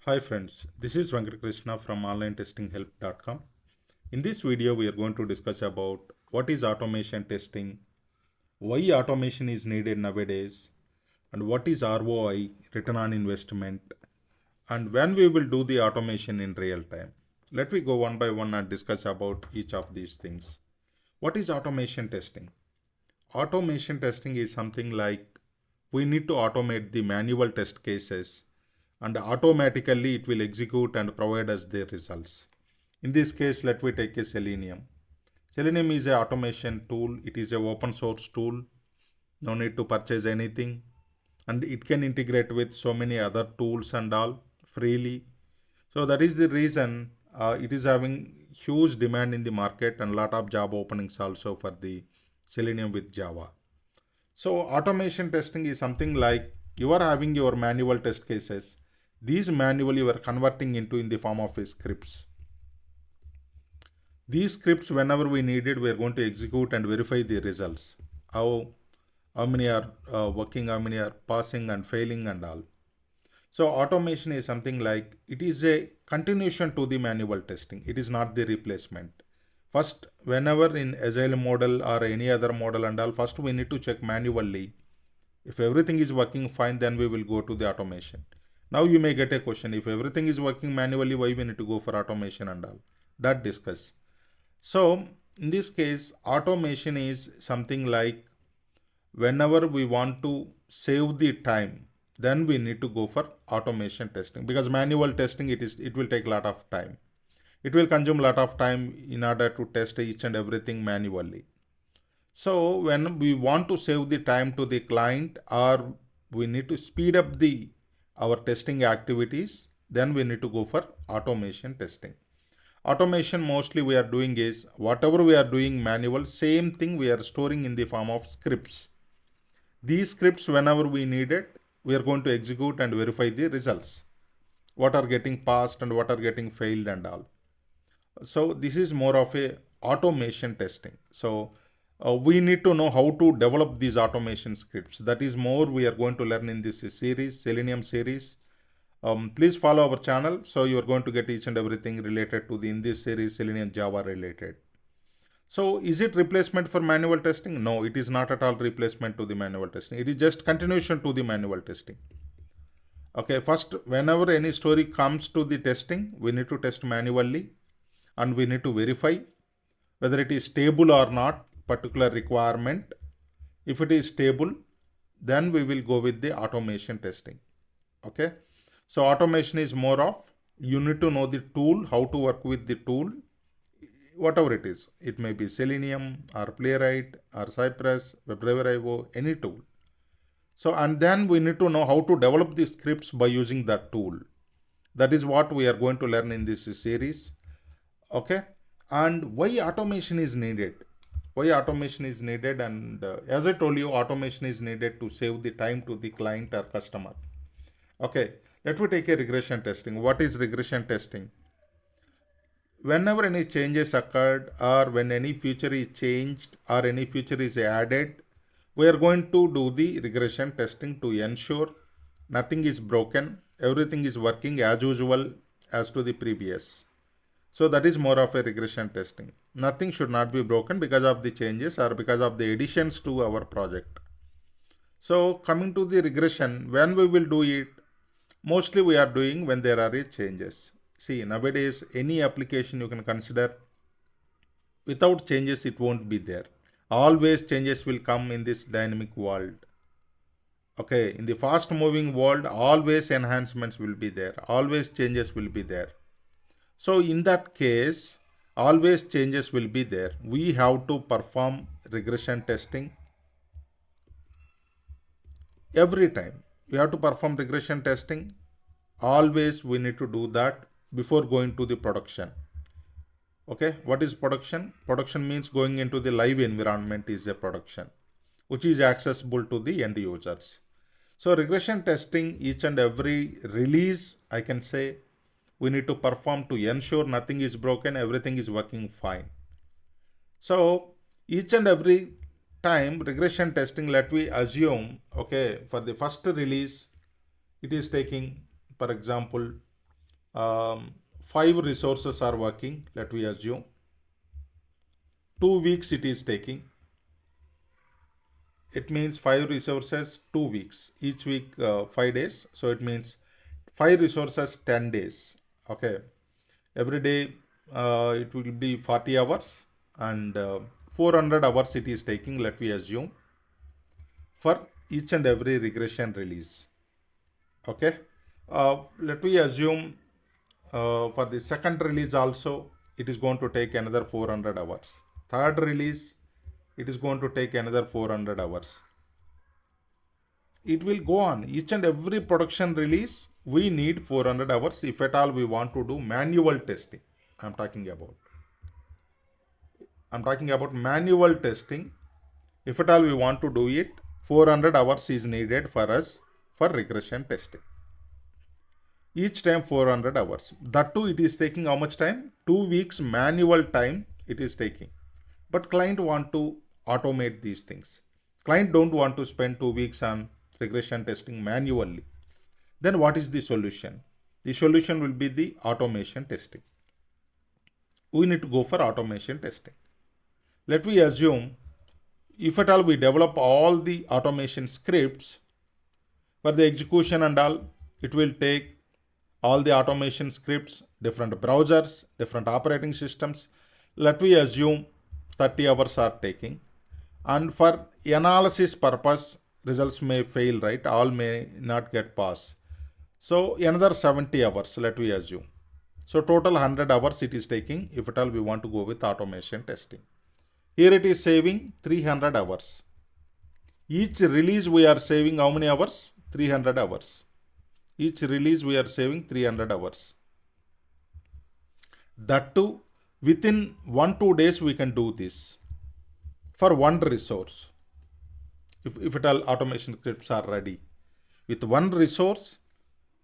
Hi friends, this is Venkat Krishna from onlinetestinghelp.com. In this video, we are going to discuss about what is automation testing, why automation is needed nowadays, and what is ROI, return on investment, and when we will do the automation in real time. Let me go one by one and discuss about each of these things. What is automation testing? Automation testing is something like we need to automate the manual test cases and automatically it will execute and provide us the results. In this case, let me take a Selenium. Selenium is a automation tool. It is a open source tool. No need to purchase anything. And it can integrate with so many other tools and all freely. So that is the reason it is having huge demand in the market and lot of job openings also for the Selenium with Java. So automation testing is something like you are having your manual test cases. These manual you are converting into in the form of scripts. These scripts, whenever we need it, we are going to execute and verify the results. How many are working, how many are passing and failing and all. So automation is something like it is a continuation to the manual testing. It is not the replacement. First, whenever in Agile model or any other model and all, first we need to check manually. If everything is working fine, then we will go to the automation. Now you may get a question, if everything is working manually, why we need to go for automation and all? That discuss. So in this case, automation is something like whenever we want to save the time, then we need to go for automation testing, because manual testing it will take a lot of time. It will consume a lot of time in order to test each and everything manually. So when we want to save the time to the client or we need to speed up the our testing activities, then we need to go for automation testing. Automation mostly we are doing is whatever we are doing manual, same thing we are storing in the form of scripts. These scripts, whenever we need it, we are going to execute and verify the results. What are getting passed and what are getting failed and all. So this is more of a automation testing. So we need to know how to develop these automation scripts. That is more we are going to learn in this series, Selenium series. Please follow our channel, so you are going to get each and everything related to the in this series Selenium Java related. So is it replacement for manual testing? No, it is not at all replacement to the manual testing. It is just continuation to the manual testing. Okay, first whenever any story comes to the testing, we need to test manually and we need to verify whether it is stable or not, particular requirement. If it is stable, then we will go with the automation testing. Okay, so automation is more of you need to know the tool, how to work with the tool, whatever it is. It may be Selenium or Playwright or Cypress, WebDriver.io, any tool. So and then we need to know how to develop the scripts by using that tool. That is what we are going to learn in this series. Okay, and why automation is needed? Why automation is needed? And as I told you, automation is needed to save the time to the client or customer. Okay, let me take a regression testing. What is regression testing? Whenever any changes occurred or when any feature is changed or any feature is added, we are going to do the regression testing to ensure nothing is broken, everything is working as usual as to the previous. So that is more of a regression testing. Nothing should not be broken because of the changes or because of the additions to our project. So coming to the regression, when we will do it, mostly we are doing when there are changes. See, nowadays any application you can consider, without changes it won't be there. Always changes will come in this dynamic world. Okay, in the fast moving world, always enhancements will be there. Always changes will be there. So in that case, always changes will be there. We have to perform regression testing every time. We have to perform regression testing. Always we need to do that before going to the production. Okay, what is production? Production means going into the live environment is a production, which is accessible to the end users. So regression testing, each and every release, I can say, we need to perform to ensure nothing is broken, everything is working fine. So each and every time regression testing, let we assume, okay, for the first release, it is taking, for example, 5 resources are working, let me assume. 2 weeks it is taking. It means 5 resources, 2 weeks. Each week 5 days. So it means 5 resources, 10 days. Okay. Every day it will be 40 hours and 400 hours it is taking, let me assume, for each and every regression release. Okay. Let me assume for the second release also it is going to take another 400 hours. Third release it is going to take another 400 hours. It will go on. Each and every production release we need 400 hours if at all we want to do manual testing. I'm talking about manual testing. If at all we want to do it, 400 hours is needed for us for regression testing. Each time 400 hours. That too it is taking how much time? 2 weeks manual time it is taking. But client want to automate these things. Client don't want to spend 2 weeks on regression testing manually. Then what is the solution? The solution will be the automation testing. We need to go for automation testing. Let me assume if at all we develop all the automation scripts for the execution and all, it will take all the automation scripts, different browsers, different operating systems. Let me assume 30 hours are taking. And for analysis purpose, results may fail, right? All may not get pass. So another 70 hours, let me assume. So total 100 hours it is taking if at all we want to go with automation testing. Here it is saving 300 hours. Each release we are saving how many hours? 300 hours. Each release we are saving 300 hours. That too, within 1-2 days we can do this for one resource. If at all automation scripts are ready. With one resource,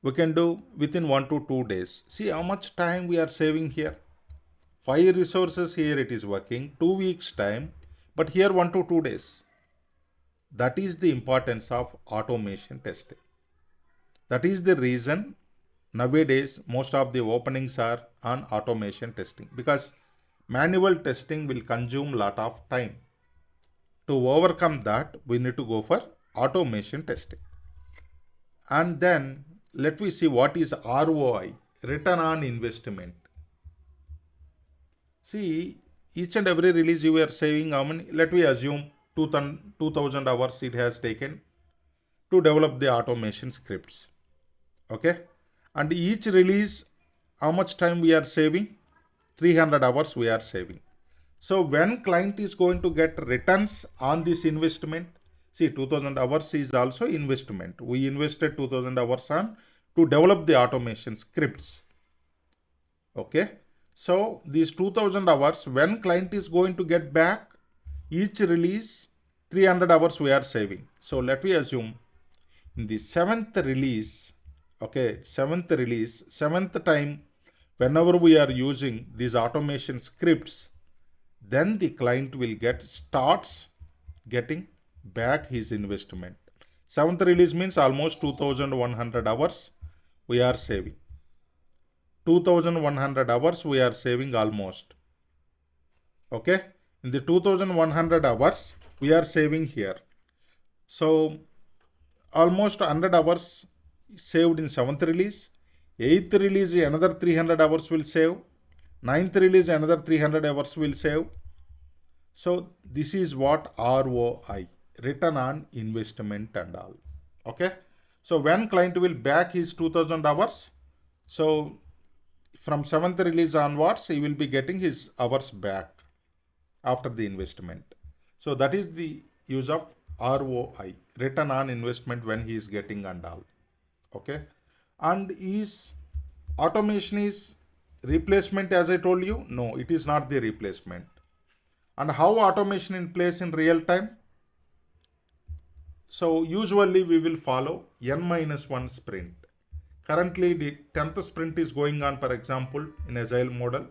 we can do within 1 to 2 days. See how much time we are saving here. 5 resources here it is working, 2 weeks time, but here 1 to 2 days. That is the importance of automation testing. That is the reason nowadays most of the openings are on automation testing, because manual testing will consume lot of time. To overcome that, we need to go for automation testing. And then let me see what is ROI, return on investment. See, each and every release you are saving how many? Let me assume 2000 hours it has taken to develop the automation scripts. Okay. And each release, how much time we are saving? 300 hours we are saving. So when client is going to get returns on this investment, see 2000 hours is also investment. We invested 2000 hours on to develop the automation scripts. Okay. So these 2000 hours, when client is going to get back each release, 300 hours we are saving. So let me assume in the 7th release, okay, 7th time, whenever we are using these automation scripts, then the client will starts getting back his investment. 7th release means almost 2100 hours we are saving. 2100 hours we are saving almost. Okay. In the 2100 hours we are saving here. So almost 100 hours saved in 7th release. 8th release another 300 hours will save. 9th release another 300 hours will save. So this is what ROI, return on investment and all. Okay. So when client will back his 2000 hours, so from 7th release onwards, he will be getting his hours back after the investment. So that is the use of ROI, return on investment, when he is getting and all. Okay. And is automation is replacement, as I told you? No, it is not the replacement. And how automation in place in real time? So usually we will follow N-1 sprint. Currently the 10th sprint is going on, for example, in Agile model.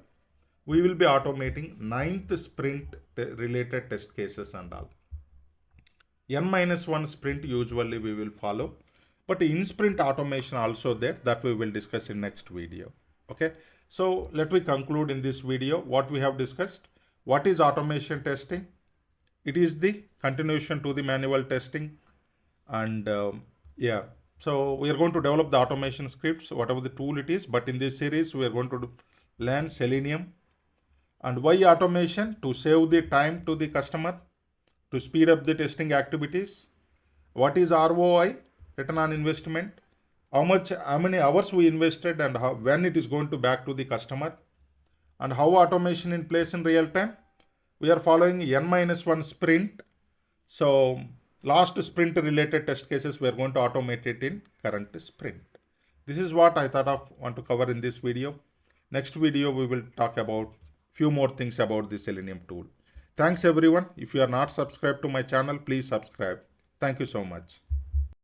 We will be automating 9th sprint related test cases and all. N-1 sprint usually we will follow. But in sprint automation also there, that we will discuss in next video. Okay, so let me conclude in this video what we have discussed. What is automation testing? It is the continuation to the manual testing, and yeah, so we are going to develop the automation scripts, whatever the tool it is. But in this series, we are going to learn Selenium. And why automation? To save the time to the customer, to speed up the testing activities. What is ROI, return on investment? How many hours we invested, and when it is going to back to the customer, and how automation in place in real time. We are following N-1 sprint. So last sprint related test cases, we are going to automate it in current sprint. This is what I thought of want to cover in this video. Next video, we will talk about few more things about the Selenium tool. Thanks everyone. If you are not subscribed to my channel, please subscribe. Thank you so much.